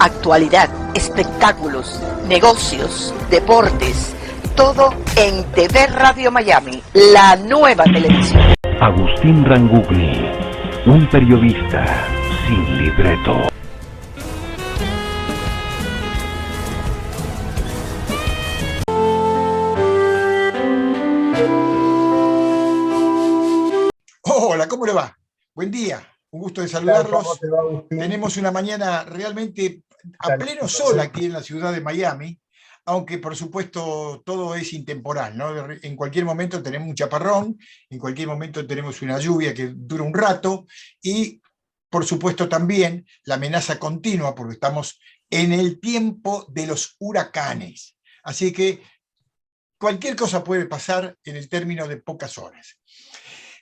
Actualidad, espectáculos, negocios, deportes, todo en TV Radio Miami, la nueva televisión. Agustín Rangugli, un periodista sin libreto. Hola, ¿cómo le va? Buen día, un gusto de saludarlos. ¿Cómo te va, Agustín? Tenemos una mañana realmente a pleno sol aquí en la ciudad de Miami, aunque por supuesto todo es intemporal, ¿no? En cualquier momento tenemos un chaparrón, en cualquier momento tenemos una lluvia que dura un rato y por supuesto también la amenaza continua porque estamos en el tiempo de los huracanes. Así que cualquier cosa puede pasar en el término de pocas horas.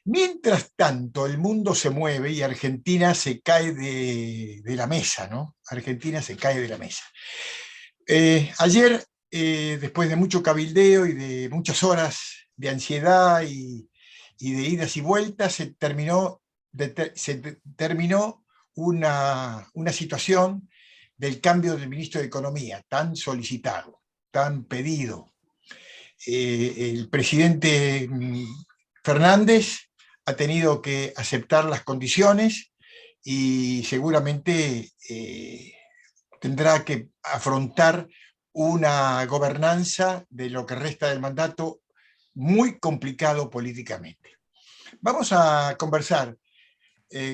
Mientras tanto, el mundo se mueve y Argentina se cae de la mesa, ¿no? Argentina se cae de la mesa. Ayer, después de mucho cabildeo y de muchas horas de ansiedad y de idas y vueltas, se terminó una situación del cambio del ministro de Economía, tan solicitado, tan pedido. El presidente Fernández ha tenido que aceptar las condiciones y seguramente tendrá que afrontar una gobernanza de lo que resta del mandato muy complicado políticamente. Vamos a conversar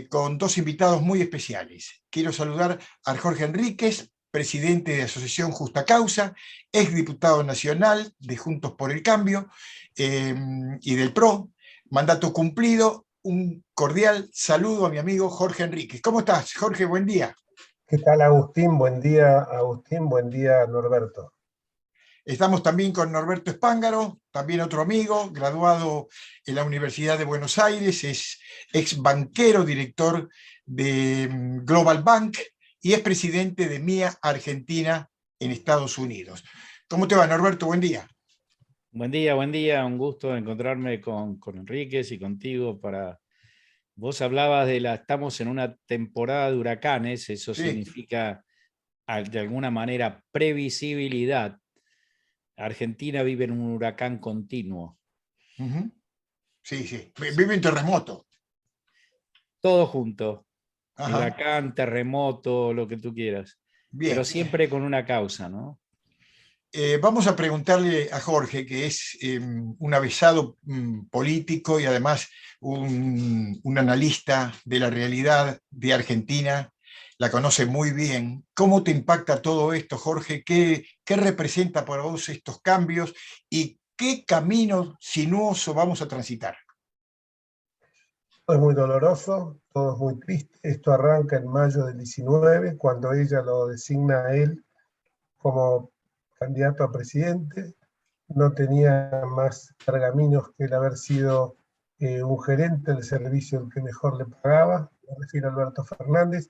con dos invitados muy especiales. Quiero saludar a Jorge Enríquez, presidente de Asociación Justa Causa, exdiputado nacional de Juntos por el Cambio y del PRO, mandato cumplido. Un cordial saludo a mi amigo Jorge Enríquez. ¿Cómo estás, Jorge? Buen día. ¿Qué tal, Agustín? Buen día, Agustín. Buen día, Norberto. Estamos también con Norberto Espángaro, también otro amigo, graduado en la Universidad de Buenos Aires, es ex banquero, director de Global Bank y es presidente de MIA Argentina en Estados Unidos. ¿Cómo te va, Norberto? Buen día. Buen día, un gusto encontrarme con Enríquez y contigo para... Vos hablabas estamos en una temporada de huracanes, eso Sí. Significa de alguna manera previsibilidad. Argentina vive en un huracán continuo. Uh-huh. Sí, vive en terremoto. Todo junto, Ajá. Huracán, terremoto, lo que tú quieras. Bien. Pero siempre con una causa, ¿no? Vamos a preguntarle a Jorge, que es un avesado político y además un analista de la realidad de Argentina, la conoce muy bien. ¿Cómo te impacta todo esto, Jorge? ¿Qué representa para vos estos cambios y qué camino sinuoso vamos a transitar? Todo es muy doloroso, todo es muy triste. Esto arranca en mayo del 19, cuando ella lo designa a él como candidato a presidente. No tenía más pergaminos que el haber sido un gerente del servicio el que mejor le pagaba. Me refiero a Alberto Fernández,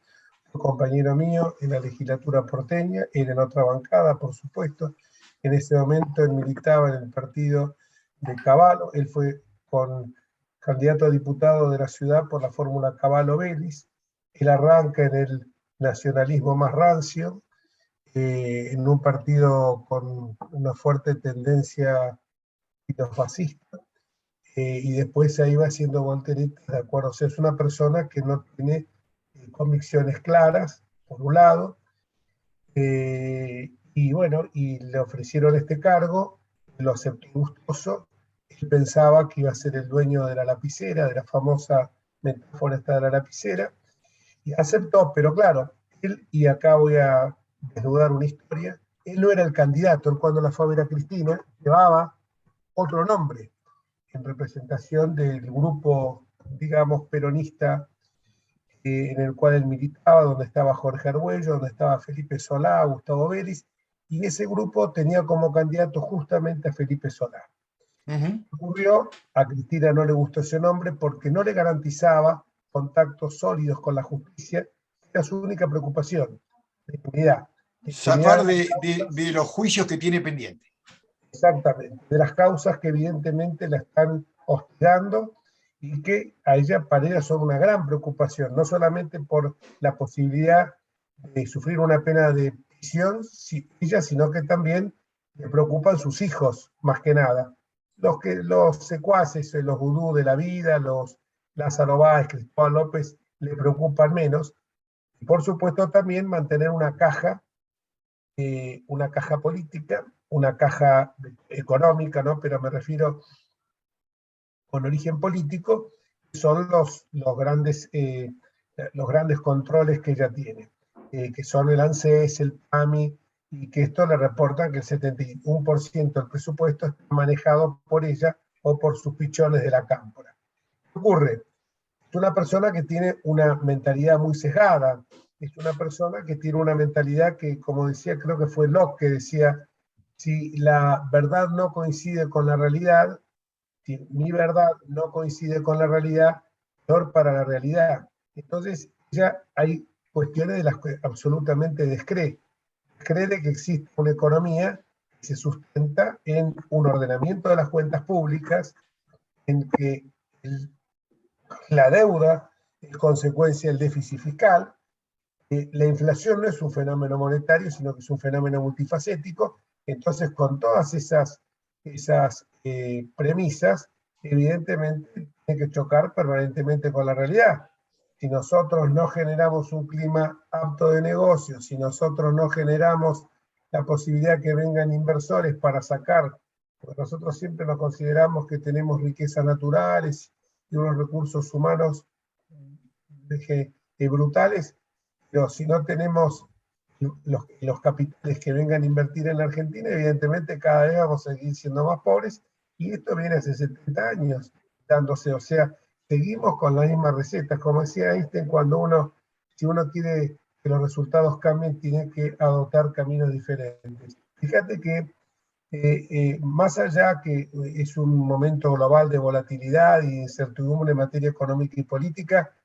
un compañero mío en la legislatura porteña, él en otra bancada, por supuesto. En ese momento él militaba en el partido de Cavallo, él fue candidato a diputado de la ciudad por la fórmula Cavallo-Vélez. Él arranca en el nacionalismo más rancio, en un partido con una fuerte tendencia fascista, y después se iba haciendo volteretas de acuerdo. O sea, es una persona que no tiene convicciones claras, por un lado, y bueno, y le ofrecieron este cargo, lo aceptó gustoso. Él pensaba que iba a ser el dueño de la lapicera, de la famosa metáfora esta de la lapicera, y aceptó, pero claro, él, y acá voy a desnudar una historia, él no era el candidato. Él, cuando la fue a ver a Cristina, llevaba otro nombre en representación del grupo, digamos, peronista en el cual él militaba, donde estaba Jorge Argüello, donde estaba Felipe Solá, Gustavo Vélez, y ese grupo tenía como candidato justamente a Felipe Solá. Ocurrió, a Cristina no le gustó ese nombre porque no le garantizaba contactos sólidos con la justicia, era su única preocupación, la impunidad. Zafar de los juicios que tiene pendientes. Exactamente, de las causas que evidentemente la están hostigando y que a ella, para ella, son una gran preocupación, no solamente por la posibilidad de sufrir una pena de prisión, ella, sino que también le preocupan sus hijos, más que nada. Los secuaces, los vudú de la vida, los Lázaro Báez, Cristóbal López, le preocupan menos. Y por supuesto también mantener una caja política, una caja económica, ¿no? Pero me refiero con origen político, son los grandes controles que ella tiene, que son el ANSES, el PAMI, y que esto le reportan que el 71% del presupuesto está manejado por ella o por sus pichones de la cámpora. ¿Qué ocurre? Es una persona que tiene una mentalidad muy sesgada, es una persona que tiene una mentalidad que, como decía, creo que fue Locke, que decía, si la verdad no coincide con la realidad, si mi verdad no coincide con la realidad, peor para la realidad. Entonces, ya hay cuestiones de las que absolutamente descree. Cree de que existe una economía que se sustenta en un ordenamiento de las cuentas públicas, en que la deuda es consecuencia del déficit fiscal. La inflación no es un fenómeno monetario, sino que es un fenómeno multifacético. Entonces, con todas esas premisas, evidentemente tiene que chocar permanentemente con la realidad. Si nosotros no generamos un clima apto de negocio, si nosotros no generamos la posibilidad que vengan inversores para sacar, porque nosotros siempre nos consideramos que tenemos riquezas naturales y unos recursos humanos brutales, pero si no tenemos los capitales que vengan a invertir en la Argentina, evidentemente cada vez vamos a seguir siendo más pobres, y esto viene hace 70 años dándose, o sea, seguimos con las mismas recetas. Como decía Einstein, si uno quiere que los resultados cambien, tiene que adoptar caminos diferentes. Fíjate que más allá que es un momento global de volatilidad y incertidumbre en materia económica y política,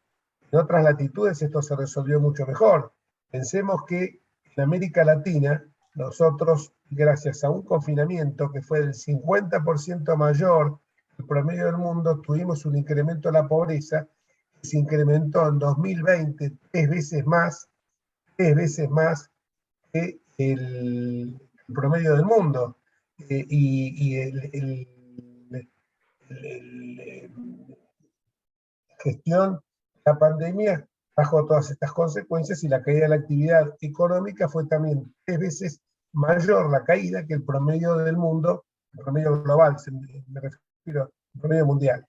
en otras latitudes esto se resolvió mucho mejor. Pensemos que en América Latina, nosotros, gracias a un confinamiento que fue del 50% mayor que el promedio del mundo, tuvimos un incremento de la pobreza que se incrementó en 2020 tres veces más que el promedio del mundo. Gestión de la pandemia trajo todas estas consecuencias, y la caída de la actividad económica fue también tres veces mayor la caída que el promedio del mundo, el promedio global, me refiero al promedio mundial.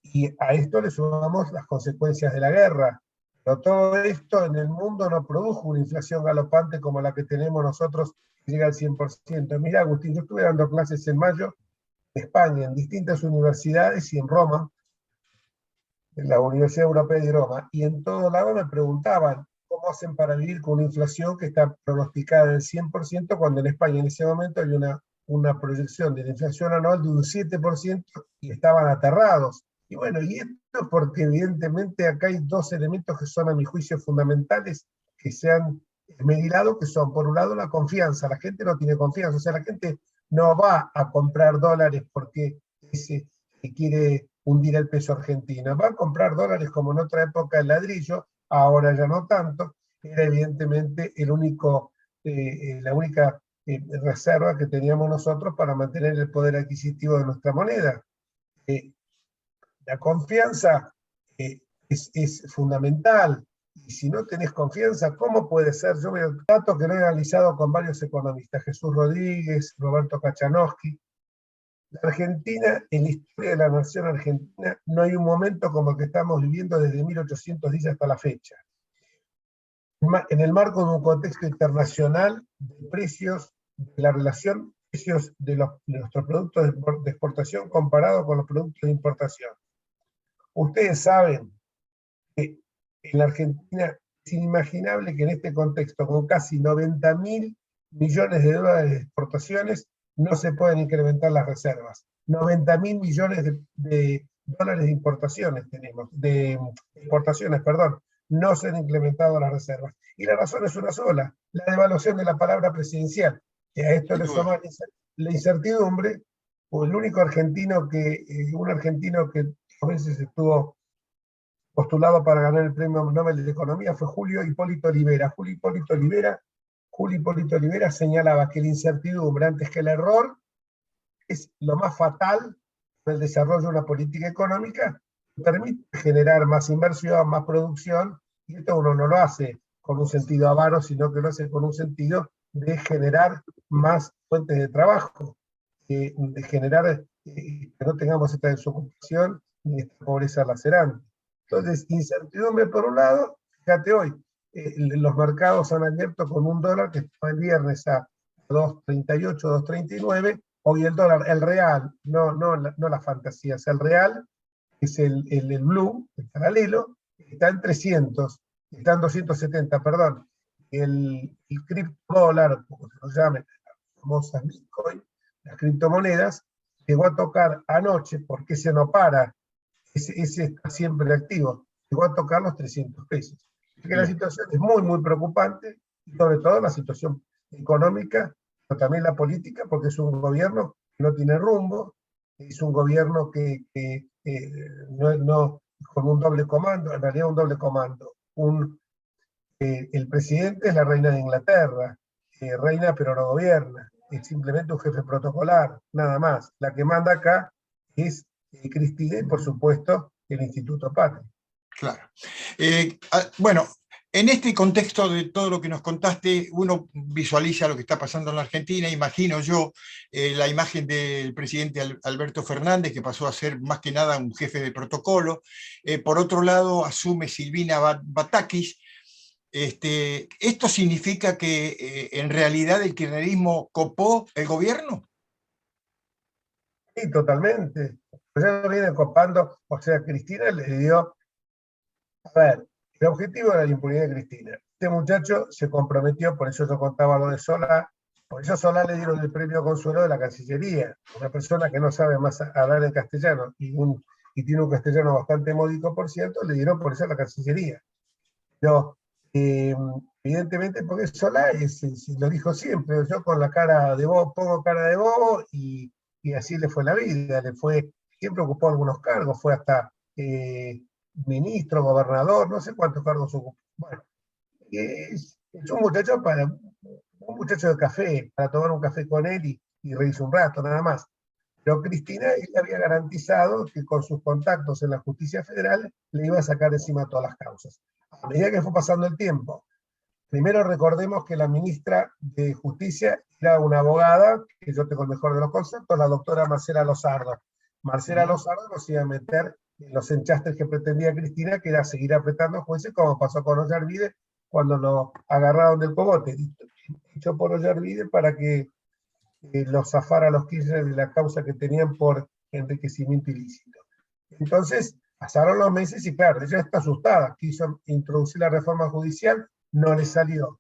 Y a esto le sumamos las consecuencias de la guerra. Pero todo esto en el mundo no produjo una inflación galopante como la que tenemos nosotros, que llega al 100%. Mira, Agustín, yo estuve dando clases en mayo en España, en distintas universidades y en Roma, en la Universidad Europea de Roma, y en todo lado me preguntaban cómo hacen para vivir con una inflación que está pronosticada del 100%, cuando en España en ese momento hay una proyección de la inflación anual de un 7%, y estaban aterrados. Y bueno, y esto porque evidentemente acá hay dos elementos que son, a mi juicio, fundamentales, que se han medilado, que son, por un lado, la confianza. La gente no tiene confianza, o sea, la gente no va a comprar dólares porque quiere hundir el peso argentino. Va a comprar dólares como en otra época el ladrillo, ahora ya no tanto. Era evidentemente la única reserva que teníamos nosotros para mantener el poder adquisitivo de nuestra moneda. La confianza es fundamental, y si no tenés confianza, ¿cómo puede ser? Yo veo datos que lo he analizado con varios economistas, Jesús Rodríguez, Roberto Kachanowski, La Argentina, en la historia de la nación argentina, no hay un momento como el que estamos viviendo desde 1810 hasta la fecha. En el marco de un contexto internacional de precios, de la relación precios de nuestros productos de exportación comparado con los productos de importación. Ustedes saben que en la Argentina es inimaginable que en este contexto, con casi 90.000 millones de dólares de exportaciones, no se pueden incrementar las reservas. 90.000 millones de dólares de importaciones tenemos, de exportaciones, perdón, no se han implementado las reservas. Y la razón es una sola, la devaluación de la palabra presidencial. Y a esto le suma la incertidumbre, o el único argentino un argentino que a veces estuvo postulado para ganar el Premio Nobel de Economía fue Julio Hipólito Olivera. Julio Hipólito Olivera señalaba que la incertidumbre antes que el error es lo más fatal del desarrollo de una política económica que permite generar más inversión, más producción, y esto uno no lo hace con un sentido avaro, sino que lo hace con un sentido de generar más fuentes de trabajo, de generar que no tengamos esta desocupación ni esta pobreza lacerante. Entonces, incertidumbre por un lado, fíjate hoy, los mercados han abierto con un dólar que estaba el viernes a 2.38, 2.39, hoy el dólar, el real, no las fantasías, el real, que es el blue, el paralelo, está en 300, está en 270, perdón. El criptodólar, como se lo llame, las famosas Bitcoin, las criptomonedas, llegó a tocar anoche, porque ese no para, ese está siempre activo, llegó a tocar los 300 pesos. Así que la situación es muy, muy preocupante, y sobre todo la situación económica, pero también la política, porque es un gobierno que no tiene rumbo, es un gobierno que no con un doble comando, en realidad un doble comando. El presidente es la reina de Inglaterra, reina pero no gobierna, es simplemente un jefe protocolar, nada más. La que manda acá es Cristina y, por supuesto, el Instituto Patria. Claro. Bueno, en este contexto de todo lo que nos contaste, uno visualiza lo que está pasando en la Argentina. Imagino yo la imagen del presidente Alberto Fernández, que pasó a ser más que nada un jefe de protocolo. Por otro lado, asume Silvina Batakis. ¿Esto significa que en realidad el kirchnerismo copó el gobierno? Sí, totalmente. Ya lo vienen copando, o sea, Cristina le dio... A ver, el objetivo era la impunidad de Cristina. Este muchacho se comprometió, por eso yo contaba lo de Solá, por eso a Solá le dieron el premio Consuelo de la Cancillería, una persona que no sabe más hablar en castellano, y tiene un castellano bastante módico, por cierto, le dieron por eso la Cancillería. Pero, evidentemente, porque Solá lo dijo siempre, yo con la cara de bobo, pongo cara de bobo, y así le fue la vida, siempre ocupó algunos cargos, fue hasta ministro, gobernador, no sé cuántos cargos ocupó. Bueno, es un muchacho de café, para tomar un café con él y reírse un rato, nada más. Pero Cristina, él había garantizado que con sus contactos en la justicia federal le iba a sacar encima todas las causas. A medida que fue pasando el tiempo, primero recordemos que la ministra de Justicia era una abogada, que yo tengo el mejor de los conceptos, la doctora Marcela Lozardo. Marcela Lozardo nos iba a meter en los enchastres que pretendía Cristina, que era seguir apretando jueces, como pasó con Ollarvide cuando lo agarraron del cogote, dicho por Ollarvide para que los zafara a los Kirchner de la causa que tenían por enriquecimiento ilícito. Entonces, pasaron los meses y claro, ella está asustada, quiso introducir la reforma judicial, no le salió.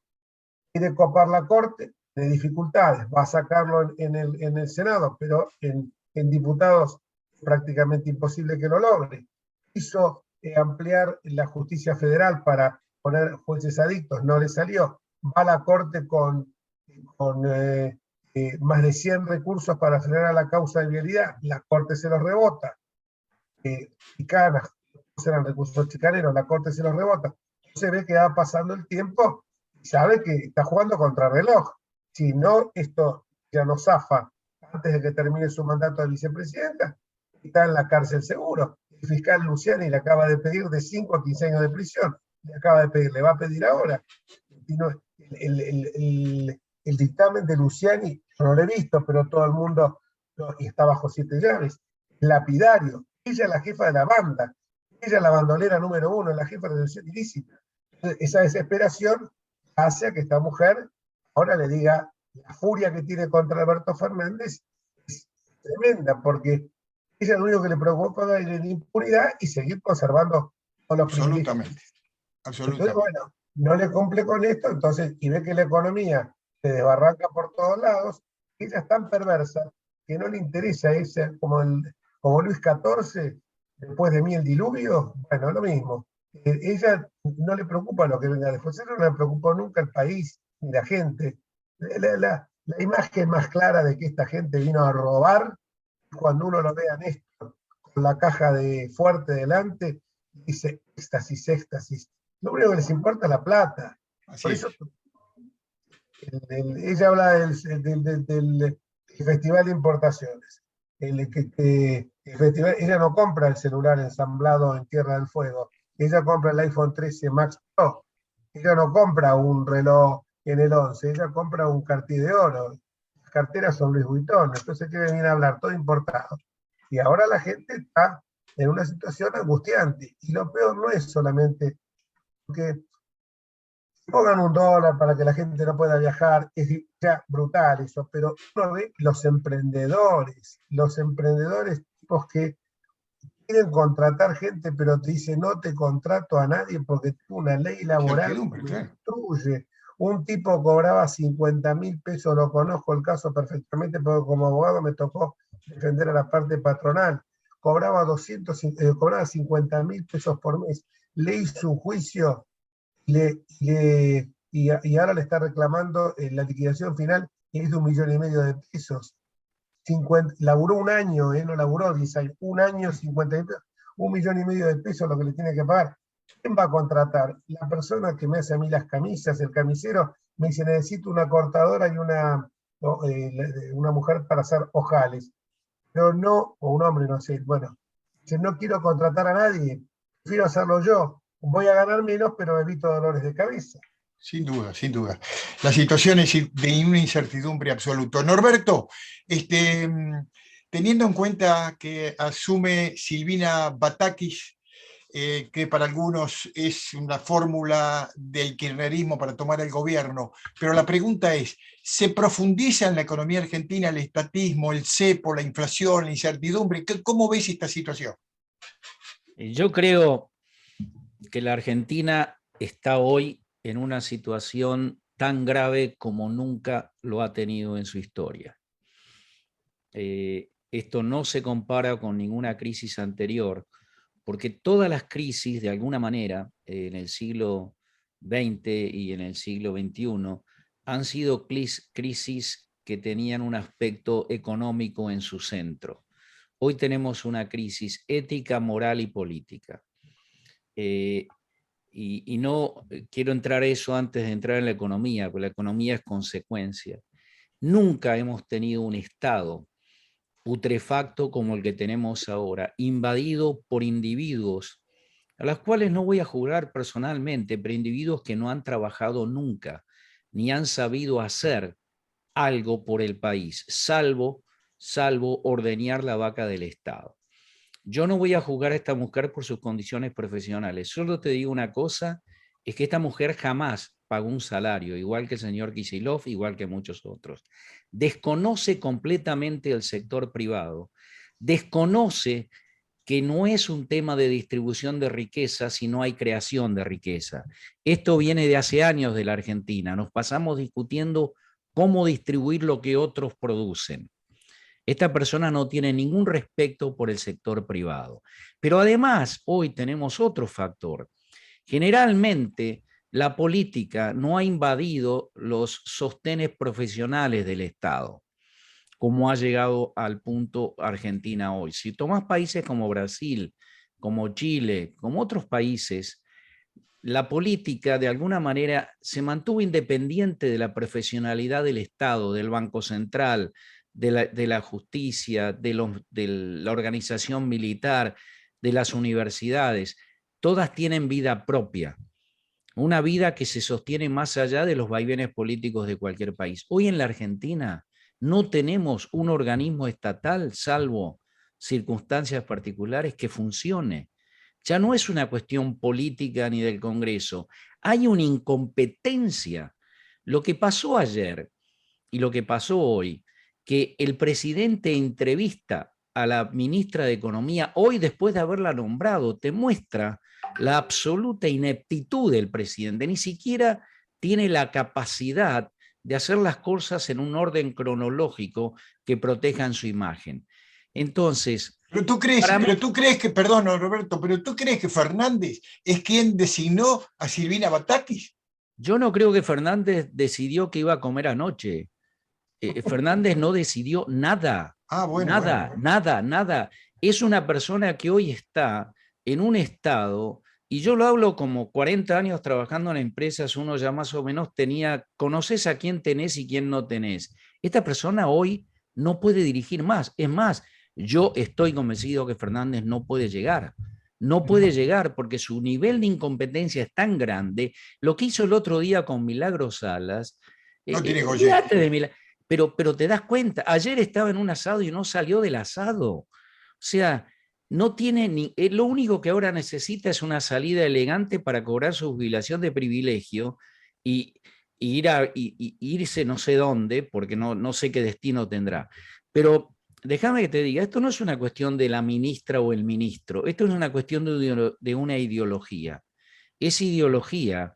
Quiere copar la Corte, de dificultades, va a sacarlo en el Senado, pero en diputados prácticamente imposible que lo logre. Quiso ampliar la justicia federal para poner jueces adictos, no le salió. Va a la Corte con más de 100 recursos para frenar la causa de vialidad, la Corte se los rebota. Chicanas, eran recursos chicaneros, la Corte se los rebota. Se ve que va pasando el tiempo y sabe que está jugando contra reloj. Si no, esto ya no zafa antes de que termine su mandato de vicepresidenta, está en la cárcel seguro. El fiscal Luciani le acaba de pedir de 5 a 15 años de prisión. Le va a pedir ahora. El dictamen de Luciani, yo no lo he visto, pero todo el mundo y está bajo 7 llaves, lapidario. Ella es la jefa de la banda, ella es la bandolera número 1, la jefa de la asociación ilícita. Entonces, esa desesperación hace a que esta mujer ahora le diga, la furia que tiene contra Alberto Fernández es tremenda, porque ella lo único que le preocupa es la impunidad y seguir conservando todos los privilegios. Absolutamente, Entonces, absolutamente. bueno, no le cumple con esto, entonces, y ve que la economía se desbarranca por todos lados, ella es tan perversa que no le interesa ese, como Luis XIV, después de mí el diluvio, bueno, lo mismo. Ella no le preocupa lo que venga después, ella no le preocupó nunca el país ni la gente. La imagen más clara de que esta gente vino a robar, cuando uno lo ve a Néstor con la caja de fuerte delante, dice éxtasis, éxtasis. Lo único que les importa es la plata. Así Por es. eso ella habla del Festival de Importaciones. El festival, ella no compra el celular ensamblado en Tierra del Fuego, ella compra el iPhone 13 Max Pro, ella no compra un reloj en el 11, ella compra un Cartier de oro, las carteras son Louis Vuitton, entonces quiere venir a hablar todo importado. Y ahora la gente está en una situación angustiante, y lo peor no es solamente que pongan $1 para que la gente no pueda viajar, es ya brutal eso, pero uno ve los emprendedores tipos que quieren contratar gente, pero te dicen no te contrato a nadie porque tengo una ley laboral que Certidumbre, me claro. destruye. Un tipo cobraba 50.000 pesos, lo conozco el caso perfectamente, porque como abogado me tocó defender a la parte patronal. Cobraba 50.000 pesos por mes, le hizo un juicio y ahora le está reclamando la liquidación final, que es de 1,5 millones de pesos. Laburó un año, no laburó 10 años, un año, 50.000 pesos, 1,5 millones de pesos lo que le tiene que pagar. ¿Quién va a contratar? La persona que me hace a mí las camisas, el camisero, me dice, necesito una cortadora y una mujer para hacer ojales. Pero no, o un hombre, no sé, bueno, dice, no quiero contratar a nadie, prefiero hacerlo yo. Voy a ganar menos, pero evito dolores de cabeza. Sin duda, sin duda. La situación es de una incertidumbre absoluta. Norberto, teniendo en cuenta que asume Silvina Batakis, que para algunos es una fórmula del kirchnerismo para tomar el gobierno, pero la pregunta es, ¿se profundiza en la economía argentina el estatismo, el cepo, la inflación, la incertidumbre? ¿Cómo ves esta situación? Yo creo que la Argentina está hoy en una situación tan grave como nunca lo ha tenido en su historia. Esto no se compara con ninguna crisis anterior, porque todas las crisis, de alguna manera, en el siglo XX y en el siglo XXI, han sido crisis que tenían un aspecto económico en su centro. Hoy tenemos una crisis ética, moral y política. Y no quiero entrar a eso antes de entrar en la economía, porque la economía es consecuencia. Nunca hemos tenido un Estado putrefacto como el que tenemos ahora, invadido por individuos, a los cuales no voy a juzgar personalmente, pero individuos que no han trabajado nunca, ni han sabido hacer algo por el país, salvo ordeñar la vaca del Estado. Yo no voy a juzgar a esta mujer por sus condiciones profesionales. Solo te digo una cosa, es que esta mujer jamás pagó un salario, igual que el señor Kicillof, igual que muchos otros. Desconoce completamente el sector privado. Desconoce que no es un tema de distribución de riqueza, sino hay creación de riqueza. Esto viene de hace años de la Argentina. Nos pasamos discutiendo cómo distribuir lo que otros producen. Esta persona no tiene ningún respeto por el sector privado. Pero además, hoy tenemos otro factor. Generalmente, la política no ha invadido los sostenes profesionales del Estado, como ha llegado al punto Argentina hoy. Si tomas países como Brasil, como Chile, como otros países, la política de alguna manera se mantuvo independiente de la profesionalidad del Estado, del Banco Central, de la justicia, de la organización militar, de las universidades. Todas tienen vida propia, una vida que se sostiene más allá de los vaivenes políticos de cualquier país. Hoy en la Argentina no tenemos un organismo estatal, salvo circunstancias particulares, que funcione. Ya no es una cuestión política ni del Congreso, hay una incompetencia. Lo que pasó ayer y lo que pasó hoy, que el presidente entrevista a la ministra de Economía hoy después de haberla nombrado, te muestra la absoluta ineptitud del presidente. Ni siquiera tiene la capacidad de hacer las cosas en un orden cronológico que protejan su imagen. Entonces, pero tú crees que, perdón, Roberto, pero tú crees que Fernández es quien designó a Silvina Batakis. Yo no creo que Fernández decidió que iba a comer anoche. Fernández no decidió nada. Nada. Es una persona que hoy está en un estado, y yo lo hablo como 40 años trabajando en empresas, uno ya más o menos conoces a quién tenés y quién no tenés. Esta persona hoy no puede dirigir más. Es más, yo estoy convencido que Fernández no puede llegar. No puede llegar porque su nivel de incompetencia es tan grande. Lo que hizo el otro día con Milagros Salas, no tiene gollete. Pero te das cuenta, ayer estaba en un asado y no salió del asado. O sea, no tiene lo único que ahora necesita es una salida elegante para cobrar su jubilación de privilegio y irse no sé dónde, porque no sé qué destino tendrá. Pero déjame que te diga, esto no es una cuestión de la ministra o el ministro, esto es una cuestión de una ideología. Esa ideología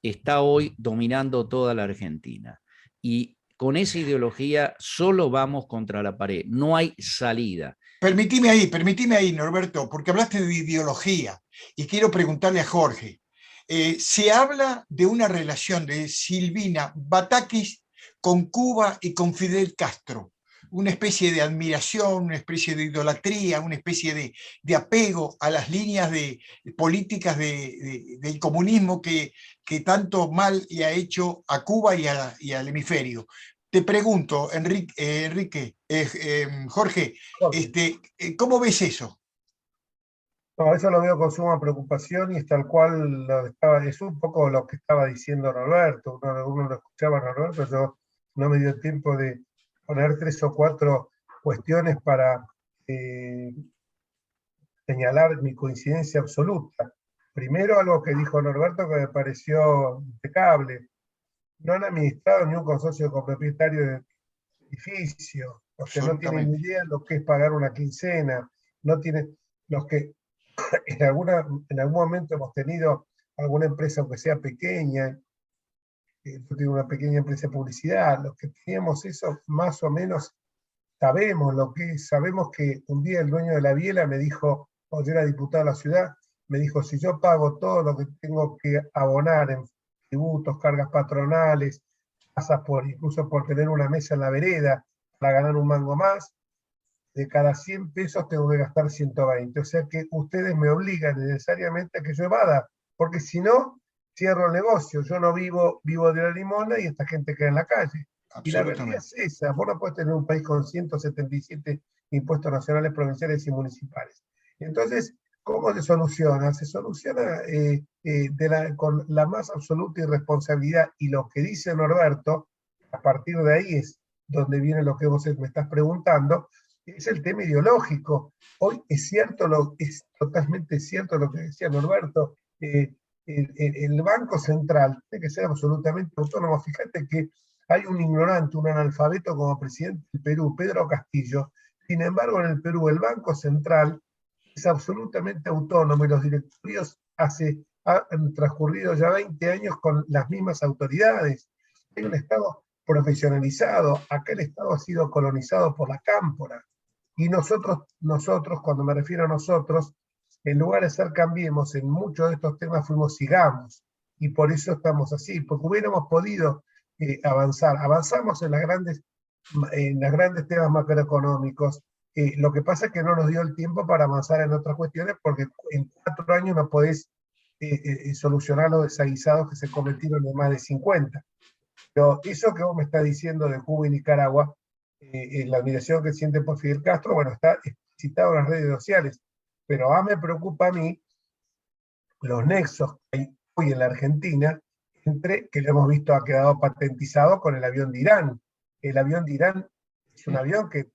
está hoy dominando toda la Argentina. Y con esa ideología solo vamos contra la pared, no hay salida. Permitime ahí, Norberto, porque hablaste de ideología y quiero preguntarle a Jorge. Se habla de una relación de Silvina Batakis con Cuba y con Fidel Castro, una especie de admiración, una especie de idolatría, una especie de apego a las líneas políticas del comunismo que tanto mal le ha hecho a Cuba y al hemisferio. Te pregunto, Jorge, ¿cómo ves eso? No, eso lo veo con suma preocupación y es tal cual es un poco lo que estaba diciendo Norberto. Uno lo escuchaba a Norberto, yo no me dio tiempo de poner 3 o 4 cuestiones para señalar mi coincidencia absoluta. Primero, algo que dijo Norberto que me pareció impecable. No han administrado ni un consorcio con propietario de edificio, los que no tienen ni idea de lo que es pagar una quincena, no tienen, los que en algún momento hemos tenido alguna empresa, aunque sea pequeña, yo tengo una pequeña empresa de publicidad, los que teníamos eso más o menos sabemos que un día el dueño de la biela me dijo, cuando yo era diputado de la ciudad, me dijo, si yo pago todo lo que tengo que abonar en tributos, cargas patronales, pasas incluso por tener una mesa en la vereda para ganar un mango más, de cada 100 pesos tengo que gastar 120. O sea que ustedes me obligan necesariamente a que yo evada, porque si no, cierro el negocio. Yo no vivo de la limosna y esta gente queda en la calle. Y la realidad es esa. Vos no podés tener un país con 177 impuestos nacionales, provinciales y municipales. Entonces, ¿cómo se soluciona? Se soluciona con la más absoluta irresponsabilidad, y lo que dice Norberto, a partir de ahí es donde viene lo que vos me estás preguntando, es el tema ideológico. Hoy es totalmente cierto lo que decía Norberto, el Banco Central tiene que ser absolutamente autónomo. Fíjate que hay un ignorante, un analfabeto como presidente del Perú, Pedro Castillo. Sin embargo, en el Perú el Banco Central es absolutamente autónomo y los directorios han transcurrido ya 20 años con las mismas autoridades. Hay un Estado profesionalizado. Acá el Estado ha sido colonizado por la cámpora. Y nosotros, cuando me refiero a nosotros, en lugar de ser Cambiemos, en muchos de estos temas fuimos Sigamos. Y por eso estamos así, porque hubiéramos podido avanzar. Avanzamos en los grandes temas macroeconómicos. Lo que pasa es que no nos dio el tiempo para avanzar en otras cuestiones, porque en 4 años no podés solucionar los desaguisados que se cometieron en más de 50. Pero eso que vos me estás diciendo de Cuba y Nicaragua, la admiración que siente por Fidel Castro, bueno, está explicitado en las redes sociales, pero me preocupa a mí los nexos que hay hoy en la Argentina, que lo hemos visto ha quedado patentizado con el avión de Irán. el avión de Irán es un avión que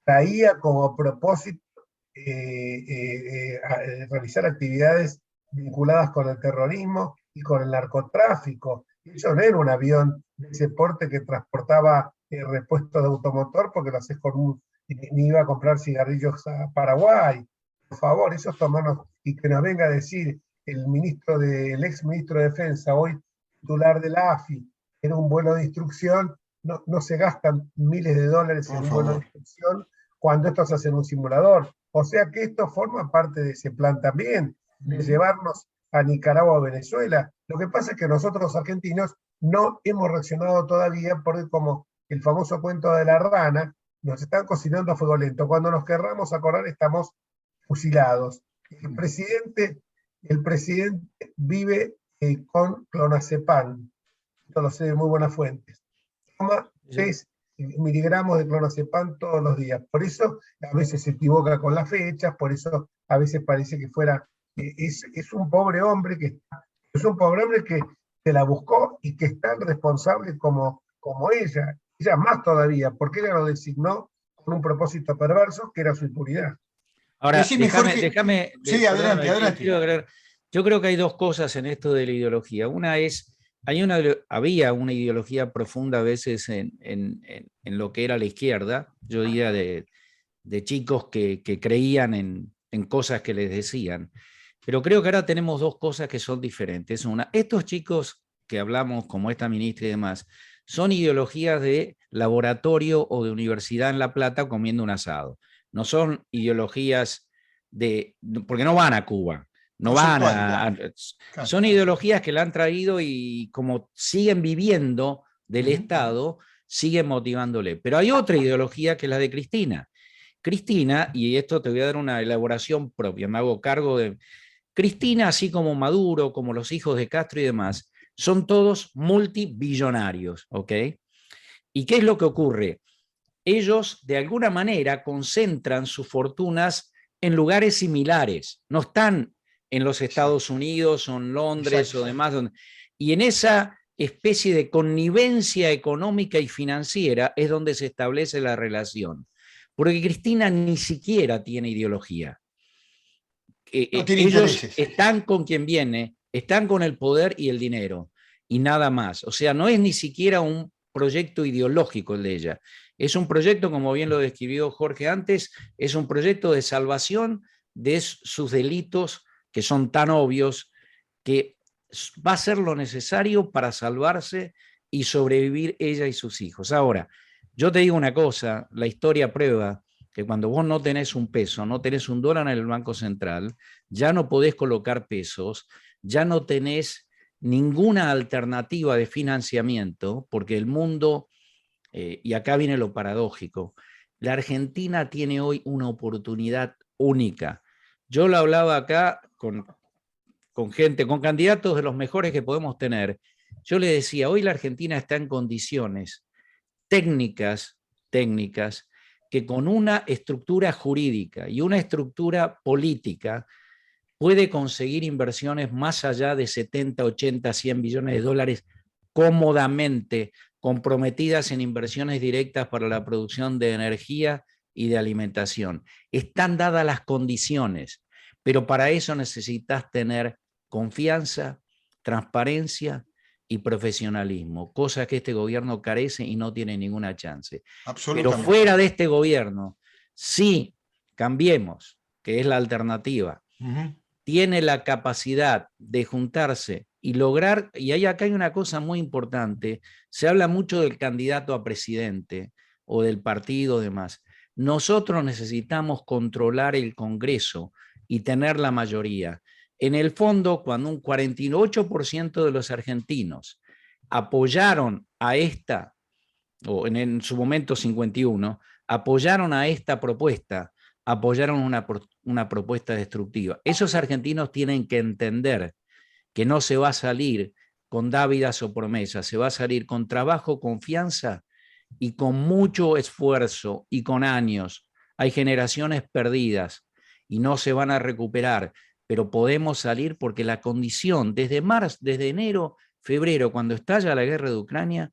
traía como propósito realizar actividades vinculadas con el terrorismo y con el narcotráfico. Eso no era un avión de ese porte que transportaba repuestos de automotor porque lo haces ni iba a comprar cigarrillos a Paraguay. Por favor, esos tomarnos, y que nos venga a decir el ex ministro de Defensa, hoy titular de la AFI, era un vuelo de instrucción. No se gastan miles de dólares en un vuelo de instrucción cuando esto se hace en un simulador. O sea que esto forma parte de ese plan también, de llevarnos a Nicaragua o Venezuela. Lo que pasa es que nosotros los argentinos no hemos reaccionado todavía porque, como el famoso cuento de la rana, nos están cocinando a fuego lento. Cuando nos querramos acordar estamos fusilados. El presidente vive con clonazepam. Esto lo sé de muy buenas fuentes. Toma 6 miligramos de clonazepam todos los días. Por eso a veces se equivoca con las fechas, por eso a veces parece que fuera... Es un pobre hombre que se la buscó y que es tan responsable como ella más todavía, porque ella lo designó con un propósito perverso que era su impunidad. Ahora, Sí, déjame. Sí, adelante. Yo creo que hay dos cosas en esto de la ideología. Una es, había una ideología profunda a veces en lo que era la izquierda, yo diría de chicos que creían en cosas que les decían. Pero creo que ahora tenemos dos cosas que son diferentes. Una, estos chicos que hablamos, como esta ministra y demás, son ideologías de laboratorio o de universidad en La Plata comiendo un asado. No son ideologías porque no van a Cuba, no van son ideologías que la han traído y como siguen viviendo del Estado, siguen motivándole. Pero hay otra ideología que es la de Cristina. Cristina, y esto te voy a dar una elaboración propia, me hago cargo de... Cristina, así como Maduro, como los hijos de Castro y demás, son todos multibillonarios, ¿ok? ¿Y qué es lo que ocurre? Ellos, de alguna manera, concentran sus fortunas en lugares similares. No están en los Estados Unidos o en Londres o demás. Y en esa especie de connivencia económica y financiera es donde se establece la relación. Porque Cristina ni siquiera tiene ideología. Ellos están con quien viene, están con el poder y el dinero, y nada más. O sea, no es ni siquiera un proyecto ideológico el de ella. Es un proyecto, como bien lo describió Jorge antes, es un proyecto de salvación de sus delitos que son tan obvios que va a ser lo necesario para salvarse y sobrevivir ella y sus hijos. Ahora, yo te digo una cosa, la historia prueba que cuando vos no tenés un peso, no tenés un dólar en el Banco Central, ya no podés colocar pesos, ya no tenés ninguna alternativa de financiamiento, porque el mundo, y acá viene lo paradójico, la Argentina tiene hoy una oportunidad única. Yo lo hablaba acá con gente, con candidatos de los mejores que podemos tener. Yo le decía, hoy la Argentina está en condiciones técnicas, que con una estructura jurídica y una estructura política puede conseguir inversiones más allá de 70, 80, 100 billones de dólares cómodamente, comprometidas en inversiones directas para la producción de energía y de alimentación. Están dadas las condiciones, pero para eso necesitas tener confianza, transparencia y profesionalismo, cosa que este gobierno carece y no tiene ninguna chance. Pero fuera de este gobierno, sí, Cambiemos, que es la alternativa, tiene la capacidad de juntarse y lograr, y acá hay una cosa muy importante, se habla mucho del candidato a presidente o del partido demás. Nosotros necesitamos controlar el Congreso y tener la mayoría. En el fondo, cuando un 48% de los argentinos apoyaron a esta, o en su momento 51, apoyaron a esta propuesta, apoyaron una propuesta destructiva. Esos argentinos tienen que entender que no se va a salir con dávidas o promesas, se va a salir con trabajo, confianza y con mucho esfuerzo y con años. Hay generaciones perdidas y no se van a recuperar, pero podemos salir porque la condición desde enero, febrero, cuando estalla la guerra de Ucrania,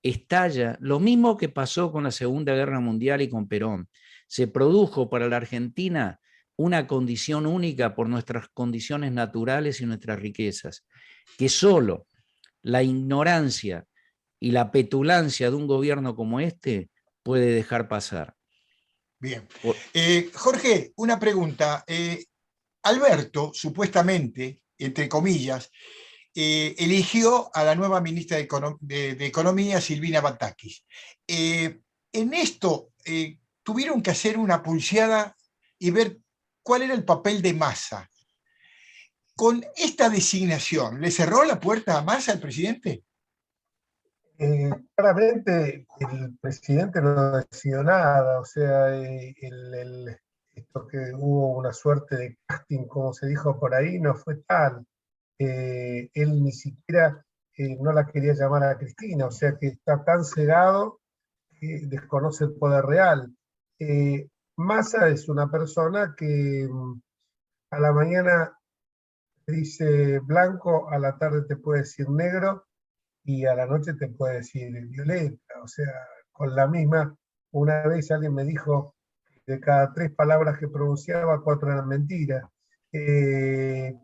estalla, lo mismo que pasó con la Segunda Guerra Mundial y con Perón. Se produjo para la Argentina una condición única por nuestras condiciones naturales y nuestras riquezas, que solo la ignorancia y la petulancia de un gobierno como este puede dejar pasar. Bien. Jorge, una pregunta. Alberto, supuestamente, entre comillas, eligió a la nueva ministra de Economía, Silvina Batakis. En esto tuvieron que hacer una pulseada y ver cuál era el papel de Massa. Con esta designación, ¿le cerró la puerta a Massa el presidente? Claramente el presidente no decidió nada, o sea, esto que hubo una suerte de casting, como se dijo por ahí, no fue tal. Él ni siquiera no la quería llamar a Cristina, o sea que está tan cegado que desconoce el poder real. Massa es una persona que a la mañana te dice blanco, a la tarde te puede decir negro, y a la noche te puede decir violeta, o sea, con la misma. Una vez alguien me dijo que de cada 3 palabras que pronunciaba, 4 eran mentiras. Entonces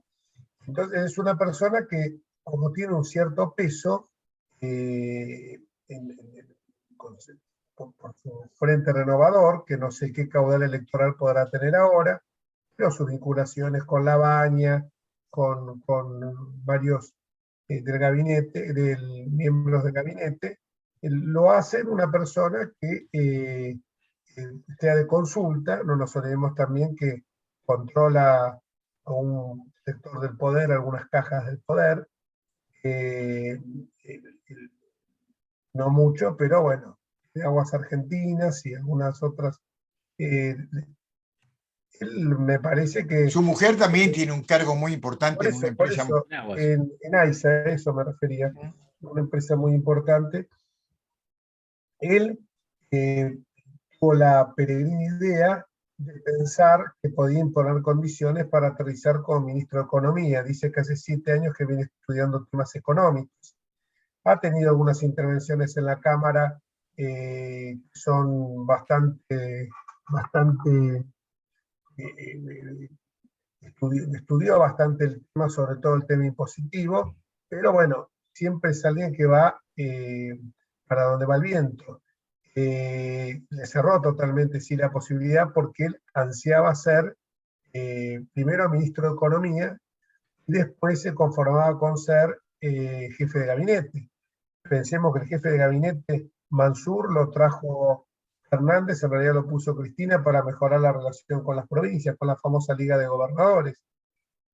es una persona que, como tiene un cierto peso, por su frente renovador, que no sé qué caudal electoral podrá tener ahora, pero sus vinculaciones con La Baña, con varios del gabinete, miembros del gabinete, lo hacen una persona que sea de consulta. No nos olvidemos también que controla a un sector del poder, algunas cajas del poder, no mucho, pero bueno, de Aguas Argentinas y algunas otras. Él me parece que... Su mujer también tiene un cargo muy importante en una empresa. Por eso, en AISA, eso me refería, una empresa muy importante. Él tuvo la peregrina idea de pensar que podía imponer condiciones para aterrizar como ministro de Economía. Dice que hace 7 años que viene estudiando temas económicos. Ha tenido algunas intervenciones en la Cámara, son bastante estudió bastante el tema, sobre todo el tema impositivo, pero bueno, siempre es alguien que va para donde va el viento. Le cerró totalmente sí la posibilidad, porque él ansiaba ser primero ministro de Economía y después se conformaba con ser jefe de gabinete. Pensemos que el jefe de gabinete, Mansur, lo trajo Fernández, en realidad lo puso Cristina para mejorar la relación con las provincias, con la famosa Liga de Gobernadores.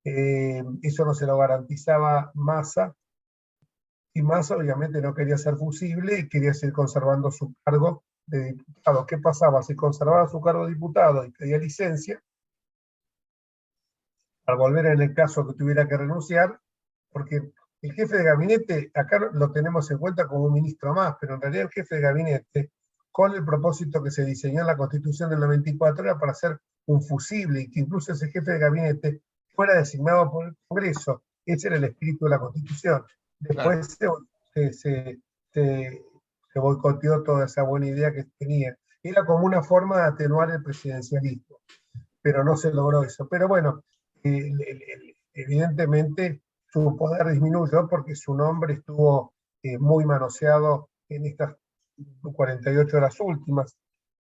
Eso no se lo garantizaba Massa, y Massa obviamente no quería ser fusible y quería seguir conservando su cargo de diputado. ¿Qué pasaba? Si conservaba su cargo de diputado y pedía licencia, al volver en el caso que tuviera que renunciar, porque el jefe de gabinete, acá lo tenemos en cuenta como un ministro más, pero en realidad el jefe de gabinete, con el propósito que se diseñó en la Constitución del 94, era para ser un fusible, y que incluso ese jefe de gabinete fuera designado por el Congreso. Ese era el espíritu de la Constitución. Después se boicoteó toda esa buena idea que tenía. Era como una forma de atenuar el presidencialismo, pero no se logró eso. Pero bueno, evidentemente su poder disminuyó porque su nombre estuvo muy manoseado en estas 48 horas últimas.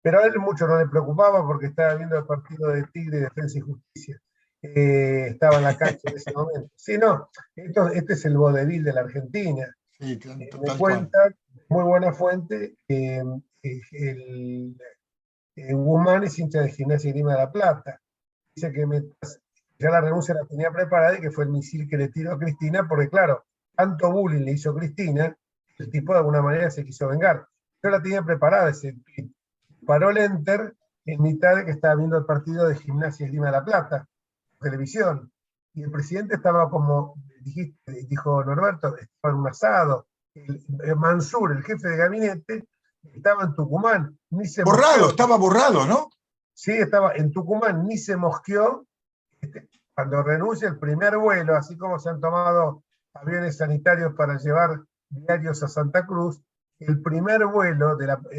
Pero a él mucho no le preocupaba porque estaba viendo el partido de Tigre, Defensa y Justicia. Estaba en la cancha en ese momento. Sí, no, este es el vodevil de la Argentina. Sí, Me cuenta, muy buena fuente, Guzmán es hincha de Gimnasia y Grima de la Plata. Dice que ya la renuncia la tenía preparada y que fue el misil que le tiró a Cristina, porque claro, tanto bullying le hizo Cristina, el tipo de alguna manera se quiso vengar. Yo la tenía preparada, ese tweet. Paró el enter en mitad de que estaba viendo el partido de Gimnasia y Grima de la Plata, televisión, y el presidente estaba como, dijo Norberto, estaba en un asado. Mansur, el jefe de gabinete, estaba en Tucumán. Estaba borrado, ¿no? Sí, estaba en Tucumán, ni se mosqueó. Cuando renuncia el primer vuelo, así como se han tomado aviones sanitarios para llevar diarios a Santa Cruz, el primer vuelo,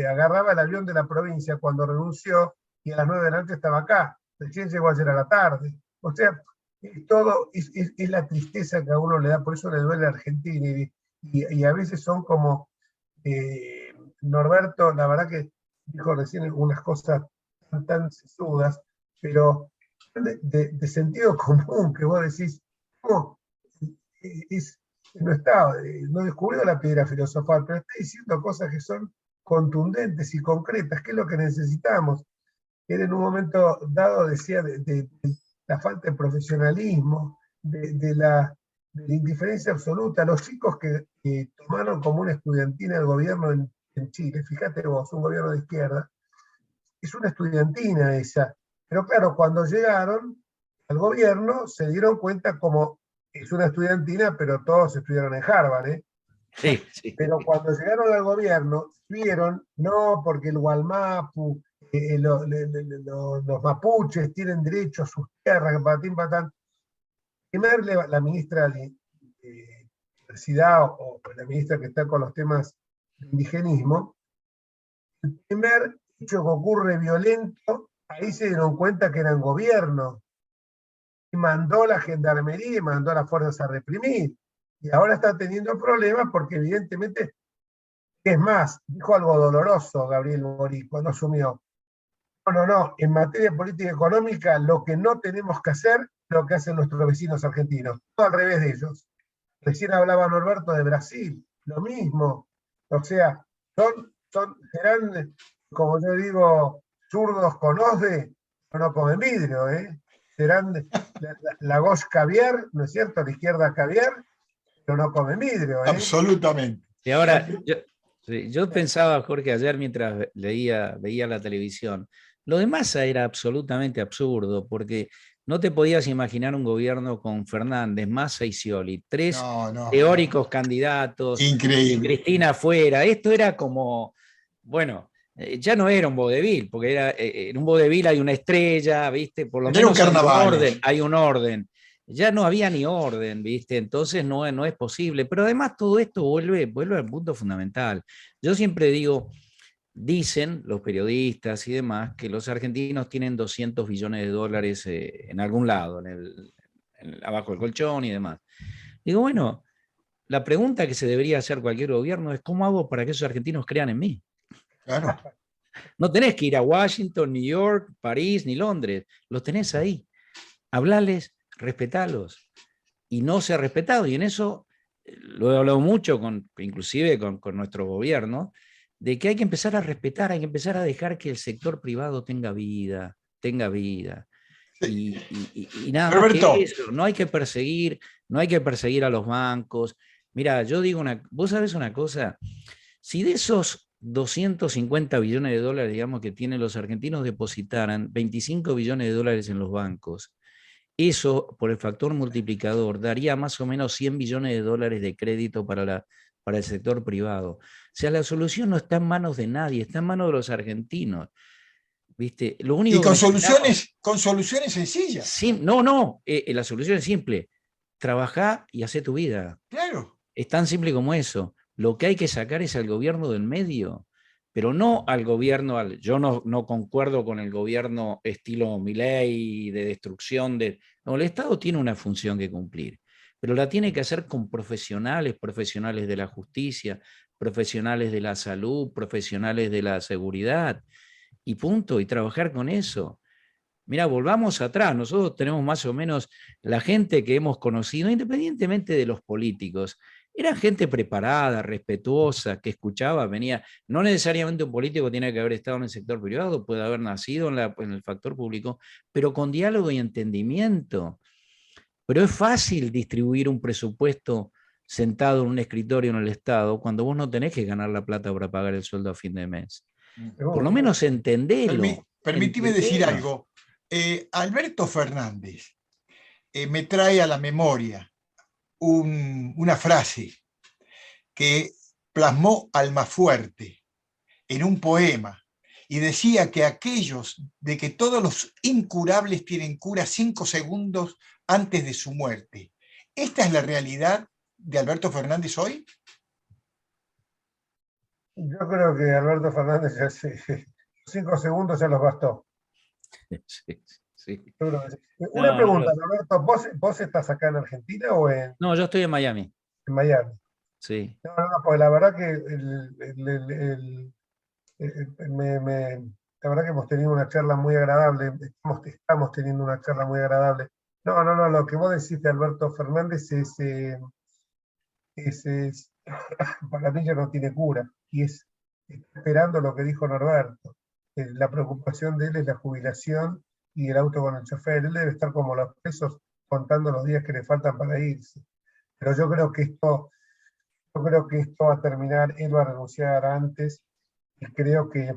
agarraba el avión de la provincia cuando renunció y a las 9 de la noche estaba acá. Recién llegó ayer a la tarde. O sea, todo es la tristeza que a uno le da, por eso le duele a Argentina. Y a veces son como, Norberto, la verdad que dijo recién unas cosas tan sesudas, pero de sentido común, que vos decís, ¿cómo? No descubrió la piedra filosofal, pero está diciendo cosas que son contundentes y concretas, que es lo que necesitamos. Él en un momento dado decía de la falta de profesionalismo, de la indiferencia absoluta. Los chicos que tomaron como una estudiantina el gobierno en Chile, fíjate vos, un gobierno de izquierda, es una estudiantina esa. Pero claro, cuando llegaron al gobierno se dieron cuenta como es una estudiantina, pero todos estudiaron en Harvard, ¿eh? Sí, sí. Pero cuando llegaron al gobierno, vieron, no, porque el Gualmapu, los mapuches tienen derecho a sus tierras, que patín, patán. Primero, la ministra de Diversidad, o la ministra que está con los temas de indigenismo, el primer hecho que ocurre violento, ahí se dieron cuenta que eran gobierno, y mandó la gendarmería y mandó a las fuerzas a reprimir. Y ahora está teniendo problemas porque evidentemente, es más, dijo algo doloroso Gabriel Boric cuando asumió. No, en materia de política económica lo que no tenemos que hacer es lo que hacen nuestros vecinos argentinos, todo al revés de ellos. Recién hablaba Norberto de Brasil, lo mismo. O sea, serán, como yo digo, zurdos con osde, pero no comen vidrio, ¿eh? Serán la gauche caviar, ¿no es cierto? La izquierda caviar, pero no comen vidrio, ¿eh? Absolutamente. Y ahora, yo pensaba, Jorge, ayer mientras veía la televisión, lo de Massa era absolutamente absurdo, porque no te podías imaginar un gobierno con Fernández, Massa y Scioli, tres teóricos candidatos, Increíble. Cristina afuera. Esto era como, bueno, ya no era un vodevil, porque en un vodevil hay una estrella, ¿viste? Por lo menos hay un orden. Ya no había ni orden, ¿viste? Entonces no es posible. Pero además todo esto vuelve al punto fundamental. Yo siempre digo, dicen los periodistas y demás que los argentinos tienen 200 billones de dólares en algún lado, abajo del colchón y demás. Digo, bueno, la pregunta que se debería hacer cualquier gobierno es ¿cómo hago para que esos argentinos crean en mí? Claro. No tenés que ir a Washington, New York, París, ni Londres. Los tenés ahí. Hablales, respetalos. Y no se ha respetado. Y en eso lo he hablado mucho, inclusive con nuestro gobierno, de que hay que empezar a respetar, hay que empezar a dejar que el sector privado tenga vida. Sí. Y nada Roberto, más que eso. No hay que perseguir a los bancos. Mira, yo digo vos sabés una cosa, si de esos 250 billones de dólares, digamos, que tienen los argentinos, depositaran 25 billones de dólares en los bancos, eso, por el factor multiplicador, daría más o menos 100 billones de dólares de crédito para el sector privado. O sea, la solución no está en manos de nadie, está en manos de los argentinos. ¿Viste? Lo único y con soluciones sencillas. La solución es simple. Trabajá y hacé tu vida. Claro. Es tan simple como eso. Lo que hay que sacar es al gobierno del medio, pero no al gobierno, yo no concuerdo con el gobierno estilo Milei de destrucción. No, el Estado tiene una función que cumplir, pero la tiene que hacer con profesionales de la justicia, profesionales de la salud, profesionales de la seguridad, y punto, y trabajar con eso. Mira, volvamos atrás, nosotros tenemos más o menos la gente que hemos conocido, independientemente de los políticos, era gente preparada, respetuosa, que escuchaba, venía, no necesariamente un político tiene que haber estado en el sector privado, puede haber nacido en el factor público, pero con diálogo y entendimiento. Pero es fácil distribuir un presupuesto sentado en un escritorio en el Estado cuando vos no tenés que ganar la plata para pagar el sueldo a fin de mes. Por lo menos entendelo. Permíteme decir algo. Alberto Fernández me trae a la memoria una frase que plasmó Almafuerte en un poema y decía que aquellos de que todos los incurables tienen cura 5 segundos antes de su muerte. ¿Esta es la realidad de Alberto Fernández hoy? Yo creo que Alberto Fernández ya 5 segundos ya los bastó. Sí, sí. Yo creo que sí. Una No, pregunta, Alberto, ¿vos estás acá en Argentina o en no, yo estoy en Miami. Miami? Sí. No, pues la verdad que la verdad que hemos tenido una charla muy agradable, estamos teniendo una charla muy agradable. No, lo que vos decís de Alberto Fernández es para mí ya no tiene cura, y está esperando lo que dijo Norberto. La preocupación de él es la jubilación y el auto con el chofer. Él debe estar como los presos contando los días que le faltan para irse. Pero yo creo que esto va a terminar, él va a renunciar antes, y creo que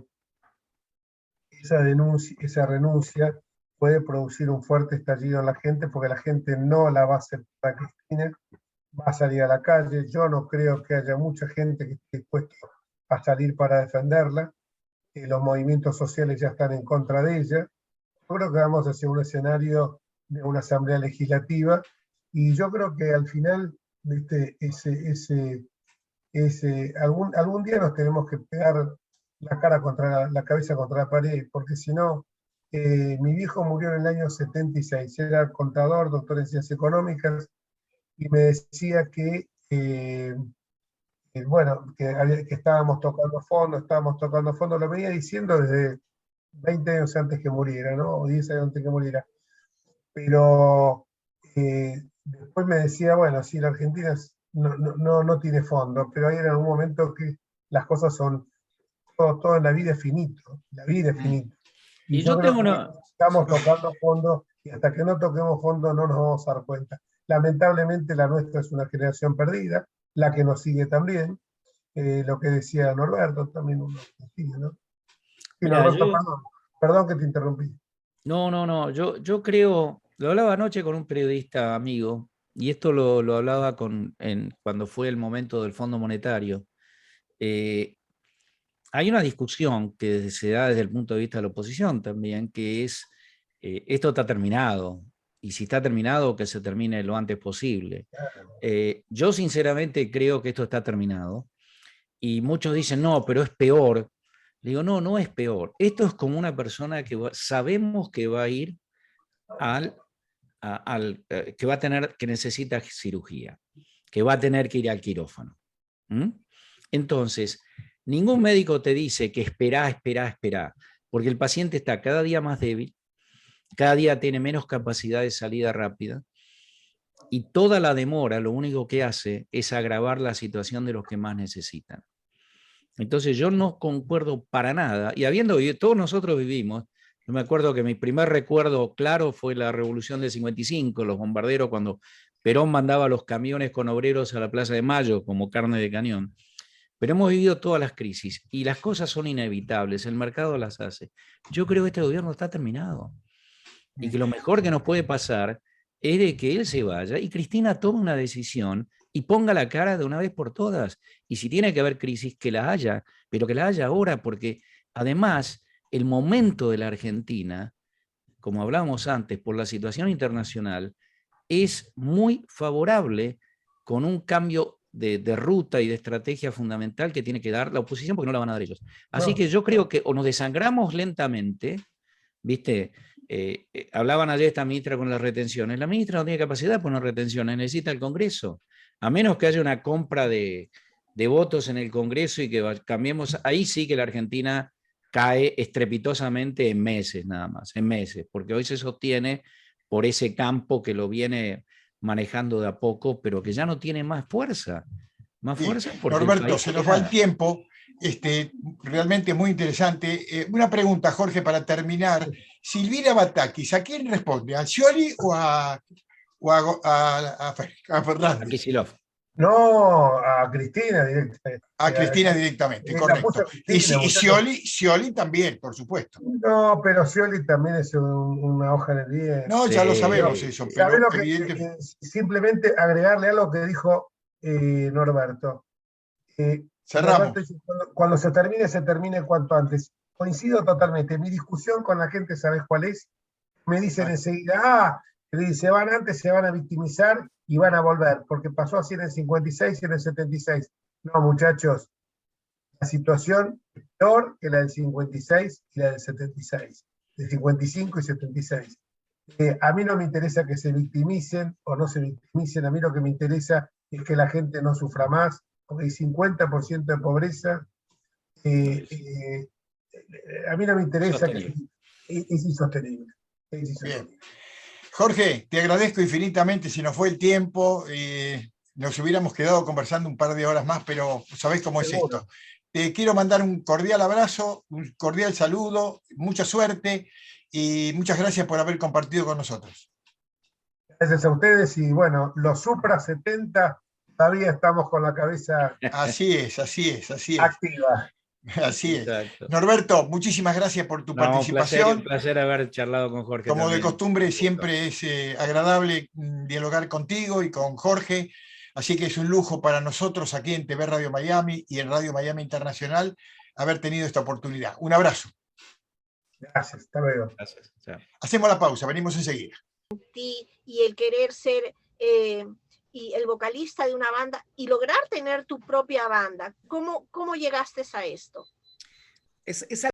esa renuncia puede producir un fuerte estallido en la gente, porque la gente no la va a aceptar a Cristina, va a salir a la calle. Yo no creo que haya mucha gente que esté dispuesta a salir para defenderla. Los movimientos sociales ya están en contra de ella. Yo creo que vamos hacia un escenario de una asamblea legislativa, y yo creo que al final algún día nos tenemos que pegar la cara contra la cabeza contra la pared, porque si no, mi viejo murió en el año 76, era contador, doctor en ciencias económicas, y me decía bueno, que estábamos tocando fondo, lo venía diciendo desde 20 años antes que muriera, ¿no? O 10 años antes que muriera. Pero después me decía, bueno, sí, la Argentina no tiene fondo, pero hay en algún momento que las cosas son, todo en la vida es finito, la vida es finita. Y Y yo yo creo tengo que una... estamos tocando fondo, y hasta que no toquemos fondo no nos vamos a dar cuenta. Lamentablemente la nuestra es una generación perdida, la que nos sigue también, lo que decía Norberto, también uno sigue, ¿no? Sí, Mira, Norberto, perdón que te interrumpí. no, yo creo, lo hablaba anoche con un periodista amigo, y esto lo hablaba cuando fue el momento del Fondo Monetario. Hay una discusión que se da desde el punto de vista de la oposición también, que es, esto está terminado, y si está terminado, que se termine lo antes posible. Yo sinceramente creo que esto está terminado, y muchos dicen, no, pero es peor. Le digo, no es peor. Esto es como una persona que sabemos que va a ir que va a tener, que necesita cirugía, que va a tener que ir al quirófano. Entonces, ningún médico te dice que espera, porque el paciente está cada día más débil, cada día tiene menos capacidad de salida rápida, y toda la demora lo único que hace es agravar la situación de los que más necesitan. Entonces yo no concuerdo para nada, y habiendo vivido, todos nosotros vivimos, yo me acuerdo que mi primer recuerdo claro fue la Revolución del 55, los bombarderos, cuando Perón mandaba los camiones con obreros a la Plaza de Mayo como carne de cañón. Pero hemos vivido todas las crisis, y las cosas son inevitables, el mercado las hace. Yo creo que este gobierno está terminado, y que lo mejor que nos puede pasar es de que él se vaya y Cristina tome una decisión y ponga la cara de una vez por todas. Y si tiene que haber crisis, que la haya, pero que la haya ahora, porque además el momento de la Argentina, como hablábamos antes, por la situación internacional, es muy favorable, con un cambio de ruta y de estrategia fundamental que tiene que dar la oposición, porque no la van a dar ellos. Así que yo creo que o nos desangramos lentamente, ¿viste? Hablaban ayer esta ministra con las retenciones. La ministra no tiene capacidad de poner retenciones, necesita el Congreso. A menos que haya una compra de votos en el Congreso y que cambiemos, ahí sí que la Argentina cae estrepitosamente en meses nada más, en meses, porque hoy se sostiene por ese campo que lo viene manejando de a poco, pero que ya no tiene más fuerza. Más fuerza porque Norberto, se nos va el tiempo. Realmente muy interesante. Una pregunta, Jorge, para terminar. Silvina Batakis, ¿a quién responde? ¿A Scioli o a Fernández? A Kicillof. No, a Cristina directamente. A Cristina directamente, correcto. Cristina, y Scioli también, por supuesto. No, pero Scioli también es una hoja de bien. No, ya lo sabemos eso, pero evidentemente... Simplemente agregarle algo que dijo Norberto. Cerramos. Norberto, cuando se termine cuanto antes. Coincido totalmente. Mi discusión con la gente, ¿sabes cuál es? Me dicen enseguida, se van antes, se van a victimizar y van a volver, porque pasó así en el 56 y en el 76. No, muchachos, la situación peor que la del 56 y la del 76, de 55 y 76. A mí no me interesa que se victimicen o no se victimicen, a mí lo que me interesa es que la gente no sufra más, porque hay 50% de pobreza. A mí no me interesa que es insostenible. Es insostenible. Bien. Jorge, te agradezco infinitamente, se nos fue el tiempo, nos hubiéramos quedado conversando un par de horas más, pero sabés cómo es esto. Te quiero mandar un cordial abrazo, un cordial saludo, mucha suerte y muchas gracias por haber compartido con nosotros. Gracias a ustedes y bueno, los Supra 70 todavía estamos con la cabeza Así es. activa. Así es. Exacto. Norberto, muchísimas gracias por tu participación. Un placer haber charlado con Jorge. Como también. de costumbre, siempre es agradable dialogar contigo y con Jorge, así que es un lujo para nosotros aquí en TV Radio Miami y en Radio Miami Internacional haber tenido esta oportunidad. Un abrazo. Gracias, hasta luego. Gracias. Chao. Hacemos la pausa, venimos enseguida. Y el querer ser y el vocalista de una banda y lograr tener tu propia banda. ¿Cómo llegaste a esto? Es